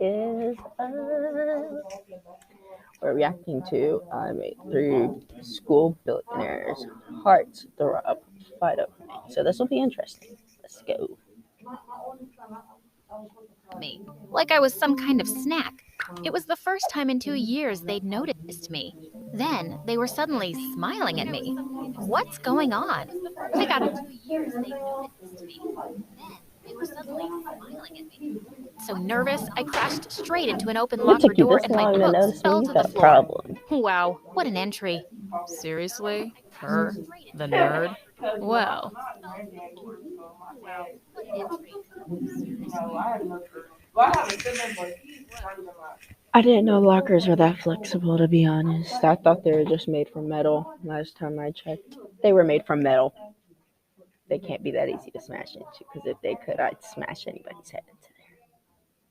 Is we're reacting to made through school billionaires hearts throb fight over me. So this will be interesting. Let's go. Me, like I was some kind of snack. It was the first time in 2 years they'd noticed me. Then they were suddenly smiling at me. What's going on? I got so nervous, I crashed straight into an open It locker took you door this and my long to books notice me. fell You to the got a floor. problem. Wow, what an entry. Seriously? Her? The nerd? Well. I didn't know lockers were that flexible, to be honest. I thought they were just made from metal. Last time I checked, they were made from metal. They can't be that easy to smash into, because if they could, I'd smash anybody's head into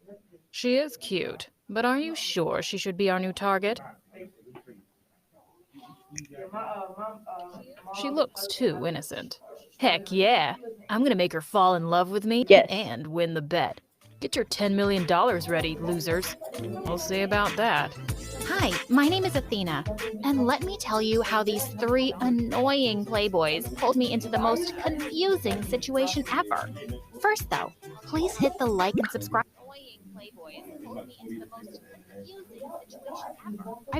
there. She is cute, but are you sure she should be our new target? She looks too innocent. Heck yeah! I'm gonna make her fall in love with me Yes. and win the bet. Get your $10 million ready, losers. We'll see about that. Hi, my name is Athena, and let me tell you how these 3 annoying playboys pulled me into the most confusing situation ever. First though, please hit the like and subscribe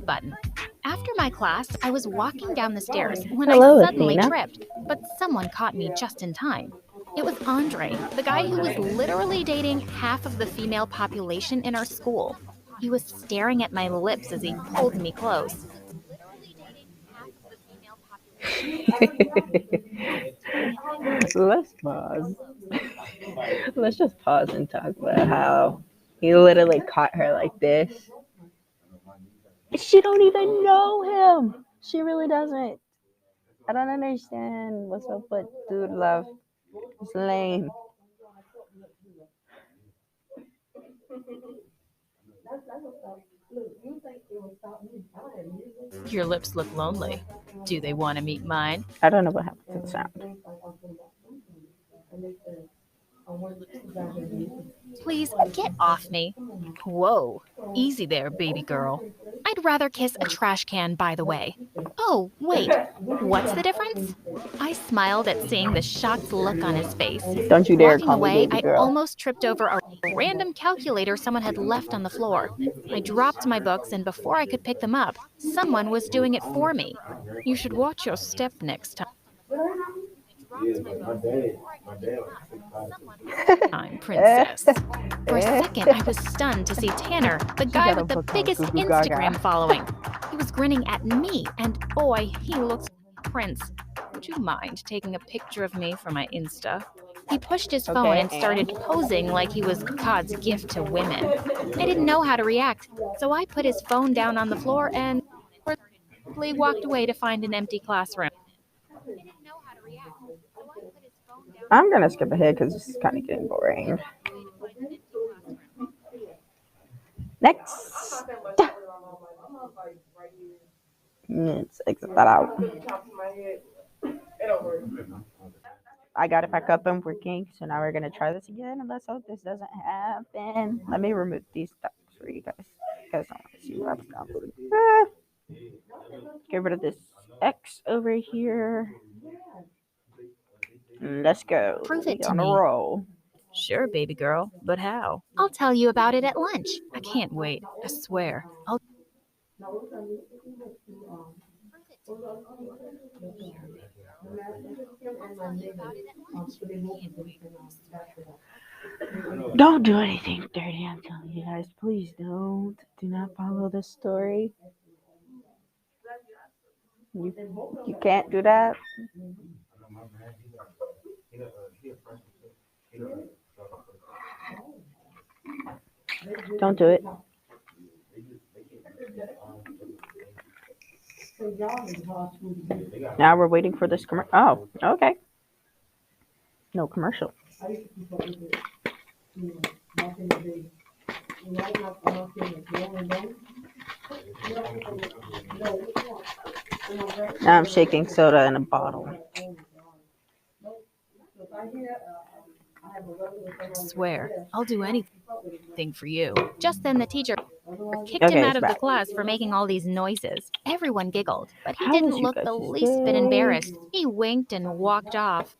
button. After my class, I was walking down the stairs when Hello, I suddenly Athena. tripped, but someone caught me just in time. It was Andre, the guy who was literally dating half of the female population in our school. He was staring at my lips as he pulled me close. Let's pause. Let's just pause and talk about how he literally caught her like this. She don't even know him. She really doesn't. I don't understand what's up with dude love. It's lame. Your lips look lonely. Do they want to meet mine? I don't know what happened to the sound. Please get off me. Whoa, easy there, baby girl. I'd rather kiss a trash can, by the way. Oh, wait, what's the difference? I smiled at seeing the shocked look on his face. Don't you dare Walking call me away, baby I girl. almost tripped over a random calculator someone had left on the floor. I dropped my books, and before I could pick them up, someone was doing it for me. You should watch your step next time. Princess. For a second, I was stunned to see Tanner, the guy with the biggest Instagram following. He was grinning at me, and boy, he looks like a prince. Would you mind taking a picture of me for my Insta? He pushed his phone and started posing like he was God's gift to women. I didn't know how to react, so I put his phone down on the floor and walked away to find an empty classroom. I'm gonna skip ahead because this is kind of getting boring. Next. Let's exit that out. I got it back up and working, so now we're gonna try this again, and let's hope this doesn't happen. Let me remove these stuff for you guys. You guys don't want to see what's down. Get rid of this X over here. Let's go. Prove it to on a me. roll. Sure, baby girl, but how? I'll tell you about it at lunch. I can't wait, I swear. Don't do anything dirty, I'm telling you guys. Please don't. Do not follow this story. You can't do that. Don't do it. Now we're waiting for this commercial. Oh, okay. No commercial. Now I'm shaking soda in a bottle. I swear, I'll do anything for you. Just then the teacher kicked him Okay, out it's of the back. class for making all these noises. Everyone giggled, but he How didn't was you look the guys' least bit day? embarrassed. He winked and walked off.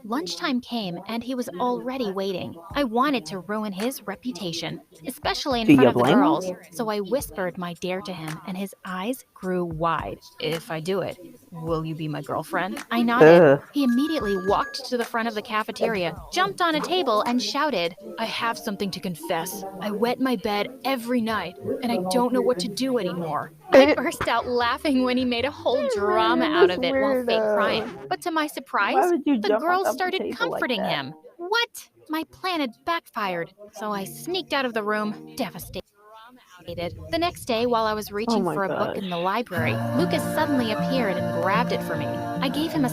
Lunchtime came and he was already waiting. I wanted to ruin his reputation, especially in Do front you of the blame him? girls, so I whispered my dare to him and his eyes grew wide. If I do it, will you be my girlfriend? I nodded. Ugh. He immediately walked to the front of the cafeteria, jumped on a table, and shouted, I have something to confess. I wet my bed every night, and I don't know what to do anymore. I burst out laughing when he made a whole drama out of it while fake crying. But to my Why surprise, would you the jump on girls top of the started table like comforting that? him. What? My plan had backfired, so I sneaked out of the room, devastated. The next day, while I was Oh reaching my for a book gosh. in the library, Lucas suddenly appeared and grabbed it for me. I gave him a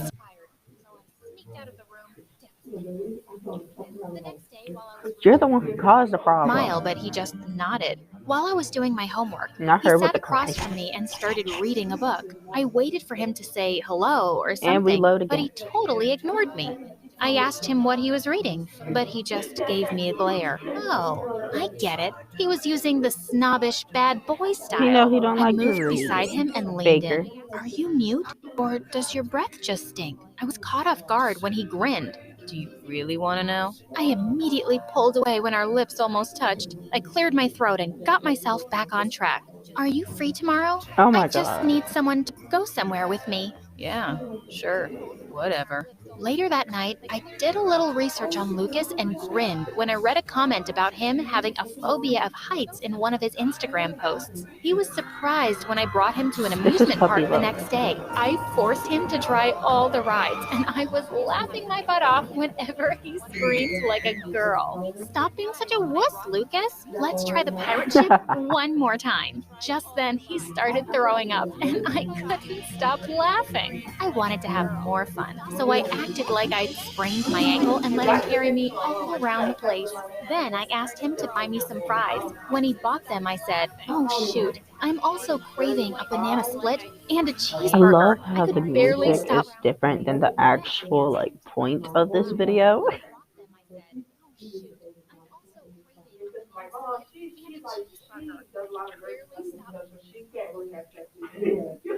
You're the one who caused the smile, problem. but he just nodded. While I was doing my homework, Not he her with sat the across cry. from me and started reading a book. I waited for him to say hello or And we something, load but again. he totally ignored me. I asked him what he was reading, but he just gave me a glare. Oh, I get it. He was using the snobbish bad boy You know style. he don't I like to moved beside read. him and leaned Baker. in. Are you mute? Or does your breath just stink? I was caught off guard when he grinned. Do you really want to know? I immediately pulled away when our lips almost touched. I cleared my throat and got myself back on track. Are you free tomorrow? Oh my I just god. need someone to go somewhere with me. Yeah, sure, whatever. Later that night, I did a little research on Lucas and grinned when I read a comment about him having a phobia of heights in one of his Instagram posts. He was surprised when I brought him to an This is amusement puppy park the love. next day. I forced him to try all the rides, and I was laughing my butt off whenever he screamed like a girl. Stop being such a wuss, Lucas. Let's try the pirate ship one more time. Just then, he started throwing up, and I couldn't stop laughing. I wanted to have more fun, so I acted like I'd sprained my ankle and let him carry me all around the place. Then I asked him to buy me some fries. When he bought them, I said, "Oh shoot, I'm also craving a banana split and a I cheeseburger." love I how the could barely music stop. is different than the actual like point of this video.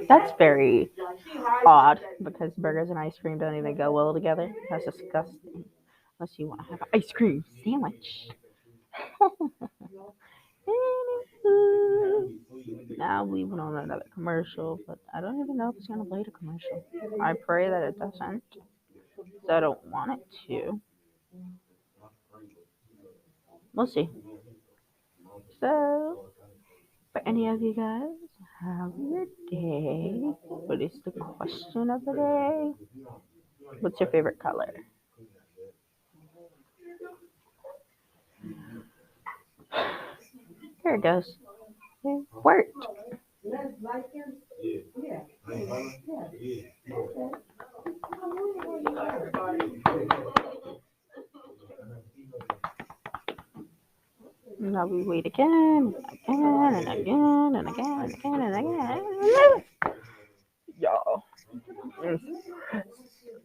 That's very odd because burgers and ice cream don't even go well together. That's disgusting. Unless you want to have an ice cream sandwich. Now we went on another commercial, but I don't even know if it's gonna play the commercial. I pray that it doesn't. 'Cause I don't want it to. We'll see. So, for any of you guys, how was your day? What is the question of the day? What's your favorite color? Here it goes. It worked. Now we wait again, again, and again, and again, and again, and again. Y'all.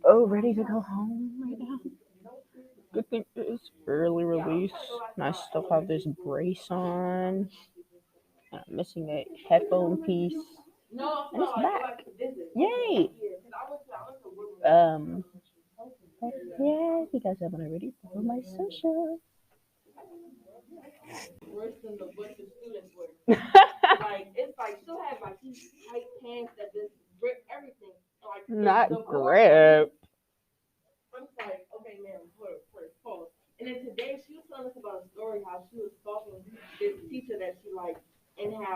Oh, ready to go home right now? Good thing it's early release, and I still have this brace on. And I'm missing a headphone piece, and it's back. Yay! But yeah, if you guys haven't already, follow my social. Not grip.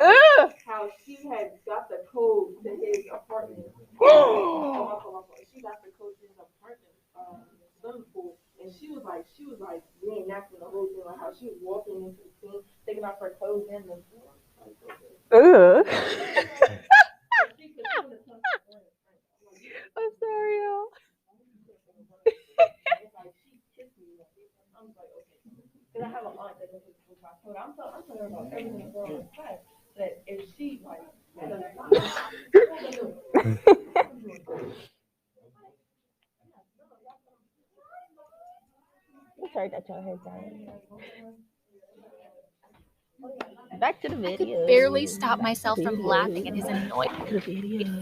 Ugh! Ugh. I'm sorry, y'all. Sorry that y'all heard that. Back to the I video. could barely stop myself from laughing at his annoyed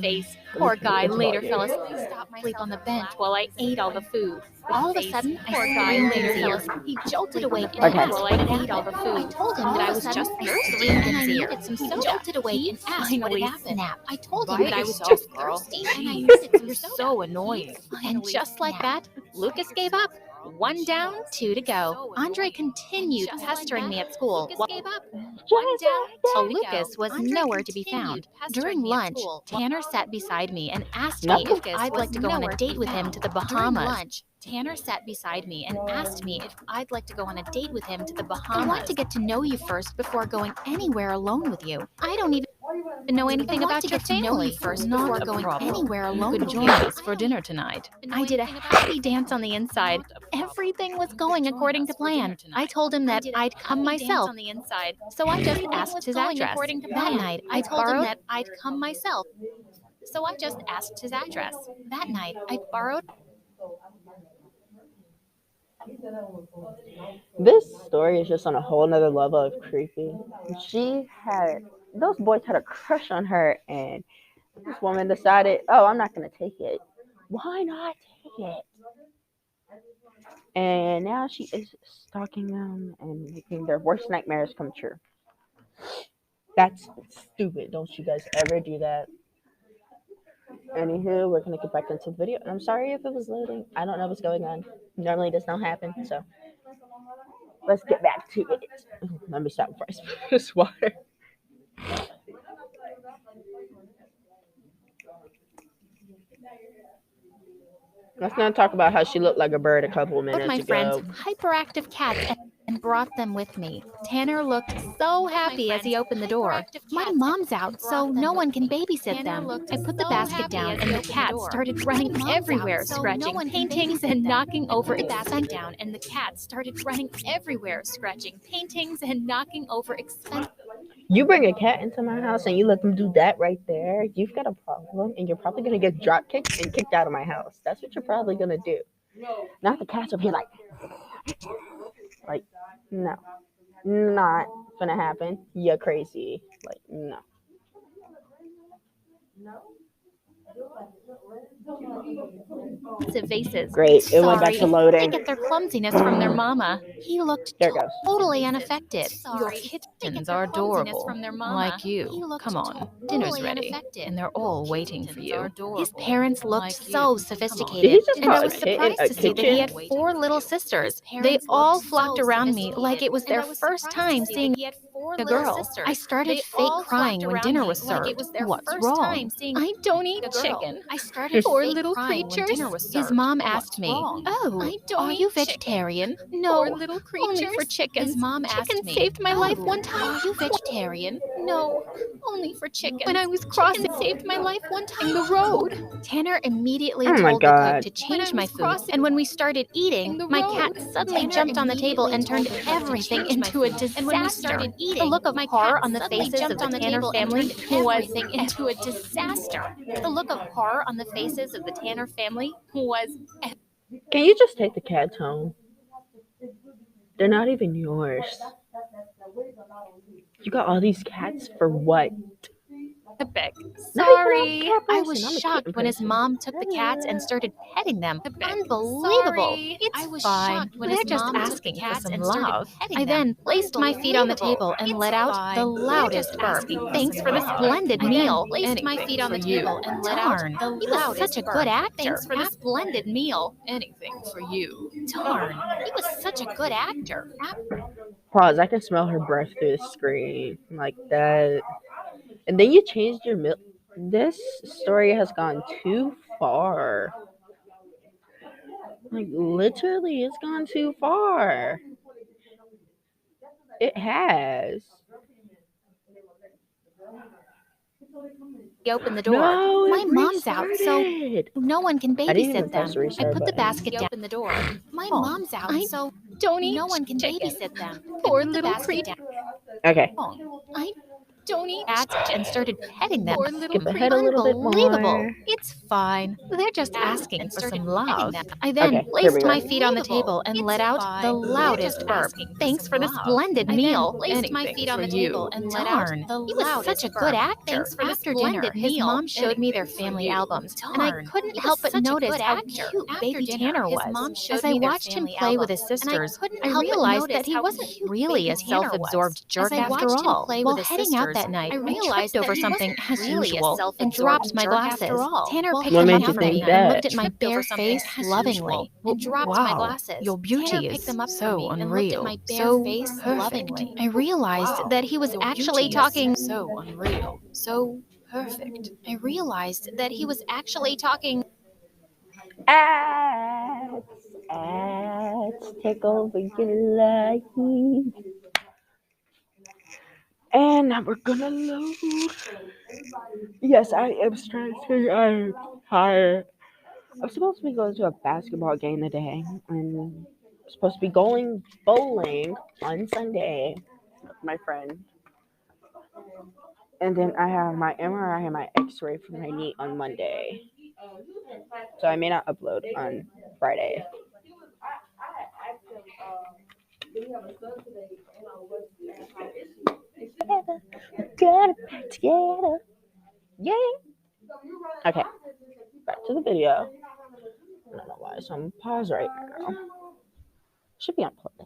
face. Poor guy later fell asleep on the bench while I ate all the food. All of a sudden, I screamed in his ear. He jolted awake and asked what had happened. I told him that I was just thirsty and I needed some soda. He jolted awake and asked what had happened. I told him that I was just thirsty and I needed some You're soda. so annoying. And just like that, Lucas gave up. 1 down, 2 to go. Andre continued pestering me at school. While Lucas was nowhere to be found. During lunch, Tanner sat beside me and asked me if I'd like to go on a date with him to the Bahamas. Tanner sat beside me and asked me if I'd like to go on a date with him to the Bahamas. I want to get to know you first before going anywhere alone with you. I don't even know anything about your family first before going anywhere alone. You could join us for dinner tonight. I did a happy dance on the inside. Everything was going according to plan. I told him that I'd come myself. So I just asked his address. That night, I told him that I'd come myself. So I just asked his address. That night, I borrowed. This story is just on a whole nother level of creepy. Those boys had a crush on her, and this woman decided, oh, I'm not going to take it. Why not take it? And now she is stalking them and making their worst nightmares come true. That's stupid. Don't you guys ever do that. Anywho, we're going to get back into the video. I'm sorry if it was loading. I don't know what's going on. Normally it does not happen, so let's get back to it. Let me stop before I spill this water. Let's not talk about how she looked like a bird a couple minutes my ago. friend's hyperactive cats and brought them with me. Tanner looked so happy as he opened the door. My mom's out, so no one can babysit them. I put the basket down, and the cats started running everywhere, scratching paintings and knocking over expensive. You bring a cat into my house and you let them do that right there, you've got a problem, and you're probably going to get drop kicked and kicked out of my house. That's what you're probably going to do. Not the cats over here like, no. Not gonna happen. You're crazy. No. Vases. Great. It went back to loading. They get their clumsiness from their mama. He looked totally unaffected. Your kittens are adorable. Like you. Come on. Dinner's ready. And they're all waiting for you. His parents looked so sophisticated, and I was surprised to see that he had 4 little sisters. They all flocked around me like it was their first time seeing a girl. I started fake crying when dinner was served. What's wrong? I don't eat chicken. Poor little creatures. His mom asked me, "Oh, are you vegetarian?" No, only for chickens. His mom asked me, saved my life one time. Are you vegetarian? No, only for chickens. When I was crossing, saved my life one time. The road. Tanner immediately told the cook to change my food, and when we started eating, my cat suddenly jumped on the table and turned everything into a disaster. The look of horror on the faces of the Tanner family was into a disaster. The look of horror on the faces of the Tanner family was. Can you just take the cats home? They're not even yours. You got all these cats for what? Epic. Sorry. I was shocked when his mom took the cats and started petting them. Unbelievable. It's fine. They're just asking for some love. I then placed my feet on the table and let out the loudest burp. Thanks for the splendid meal. Placed my feet on the table and let out the loudest burp. He was such a good actor. Thanks for the splendid meal. Anything for you. Darn. He was such a good actor. Pause. I can smell her breath through the screen. Like that. And then you changed your milk. This story has gone too far. Like, literally, it's gone too far. It has. He opened the door. No, my mom's out, so no one can babysit them. I put the basket down. Open the door. My mom's out, so don't eat. No one can babysit them. Poor little creature. Okay. I Don't eat and started petting them. Skip ahead a little bit more. It's fine. They're just asking for some love. I Okay, then here we placed go. my feet on the table and let out the loudest burp. Thanks for the splendid meal. Anything for you. Darn, he was such a good actor. After dinner, his mom showed me their family albums, and I couldn't help but notice how cute baby Tanner was. As I watched him play with his sisters, I realized that he wasn't really a self-absorbed jerk after all. While heading out that night, I tripped over something as usual and dropped my glasses. Tanner picked them up for me and looked at my bare face lovingly. Wow, your beauty is so unreal, so perfect. I realized that he was actually talking. So unreal, so perfect. I realized that he was actually talking. Ads, take over your life. And now we're gonna load. Yes, I am stressing. I'm tired. I'm supposed to be going to a basketball game today, and I'm supposed to be going bowling on Sunday with my friend. And then I have my MRI and my X-ray for my knee on Monday. So I may not upload on Friday. Together, together. Yeah. Okay. Back to the video. I don't know why it's on pause right now. Should be on play.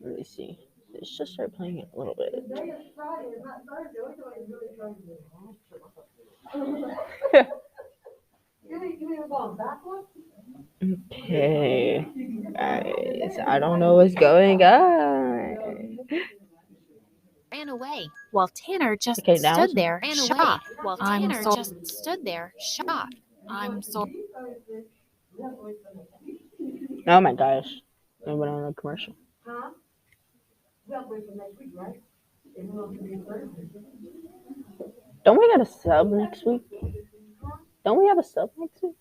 Let me see. Let's just start playing it a little bit. Okay, guys, I don't know what's going on. Ran away while Tanner just Okay, now stood it's- there shocked. I'm so- just stood there shocked. I'm so Oh my gosh, I went on a commercial. Don't we got a sub next week? Don't we have a sub next week?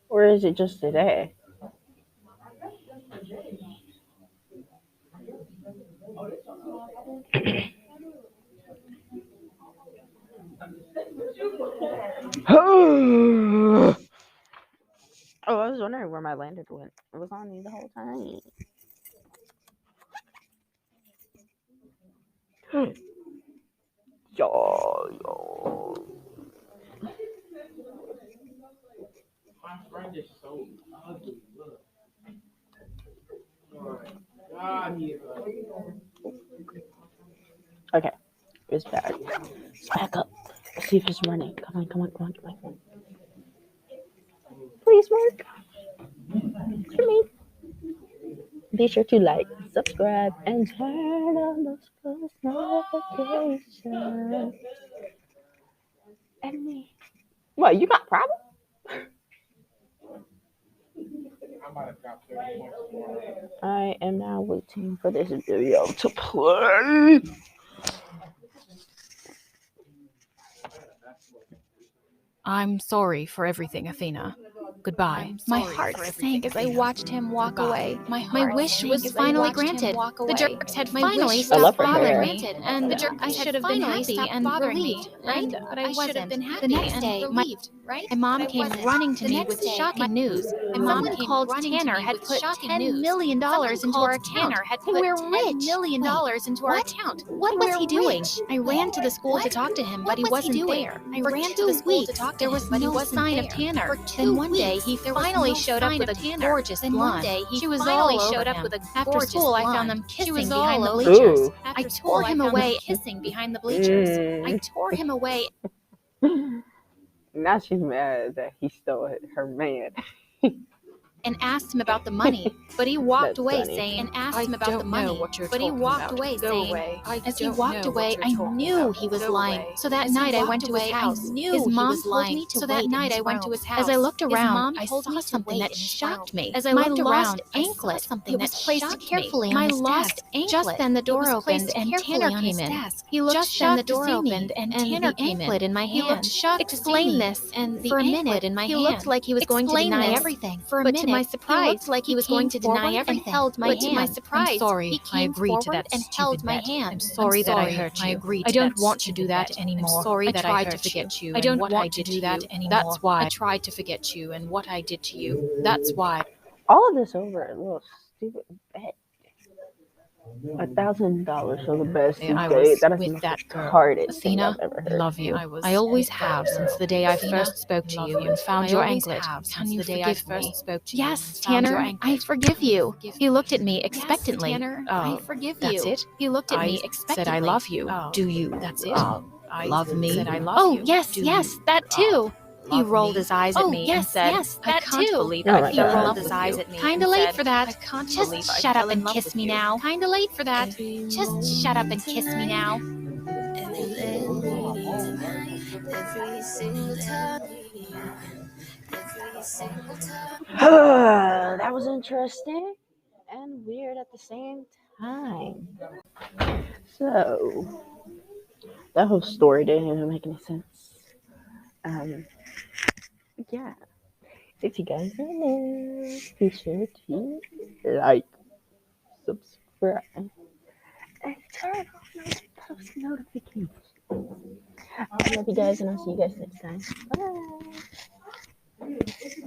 Or is it just today? Oh, I was wondering where my landed went. It was on me the whole time. Yo. My friend is so ugly. Look. Oh my God, he is ugly. Okay, it's back. It's back up. Let's see if it's running. Come on. Please work. For me. Be sure to like, subscribe, and turn on those post notifications. And me. What, you got problems? I'm about to drop 30 more. I am now waiting for this video to play. I'm sorry for everything, Athena. Goodbye. My heart sank as I watched him walk away. My wish was finally granted. The jerks had finally I stopped love her bothering hair. me, and I should have been happy and relieved, right? But I wasn't. The next day, my mom came running to me with shocking news. Someone called Tanner had put $10 million into our account. And we're rich. What was he doing? I ran to the school to talk to him, but he wasn't there. I ran to the school to talk to him, but no sign of Tanner. Then one day he finally showed up with a gorgeous blonde. She was all over him. After school, I found them kissing behind the bleachers. Ooh. I tore him away, kissing behind the bleachers. I tore him away. Now she's mad that he stole her man. And asked him about the money, but he walked That's away funny. saying, I don't know what you're but he talking walked about. away Go saying, away. as he walked away, I knew he was lying. So that night I went to his house. His mom told me to wait in his room. As I looked around, I saw something that shocked me. As I looked around, anklet. It was placed carefully on his desk. Just then the door opened and Tanner came in. He looked shocked to see me, and Tanner came in. In my hand. Explain this, and for a minute he looked like he was going to deny everything. For a minute my surprise, he looked like he was going to deny everything. Held my hand. To my surprise, I'm sorry. he I came agreed to forward that and stupid held my bet. hand. I'm sorry that I hurt you. I agreed I to don't that want to do stupid that bet. anymore. I'm sorry I that I tried to hurt forget you. I and don't what want I to did do to that you. anymore. That's why I tried to forget you and what I did to you. That's why. All of this over a little stupid bet. $1,000 for the best I date. was That is with the that most girl. hardest thing Athena, I've ever I heard. love you. I always have since the day I first spoke to you and found your anklet. Can you forgive me? Yes, Tanner, I forgive you. He looked at me expectantly. Tanner, I forgive you. That's it? He looked at I me said expectantly. I love you. Do you? That's it? Love me? Said I love Oh, you. yes, Do yes, you? that too. He rolled his eyes at me and said, that I can't too. believe Oh I my fell in God. love with you. Kinda late for that. I can't Just believe I shut fell up in and love kiss with me you. now. Kinda late for that. Just shut up and kiss me now. That was interesting and weird at the same time. So, that whole story didn't even make any sense. Yeah. If you guys are new, be sure to like, subscribe, and turn on those post notifications. I love you guys, and I'll see you guys next time. Bye.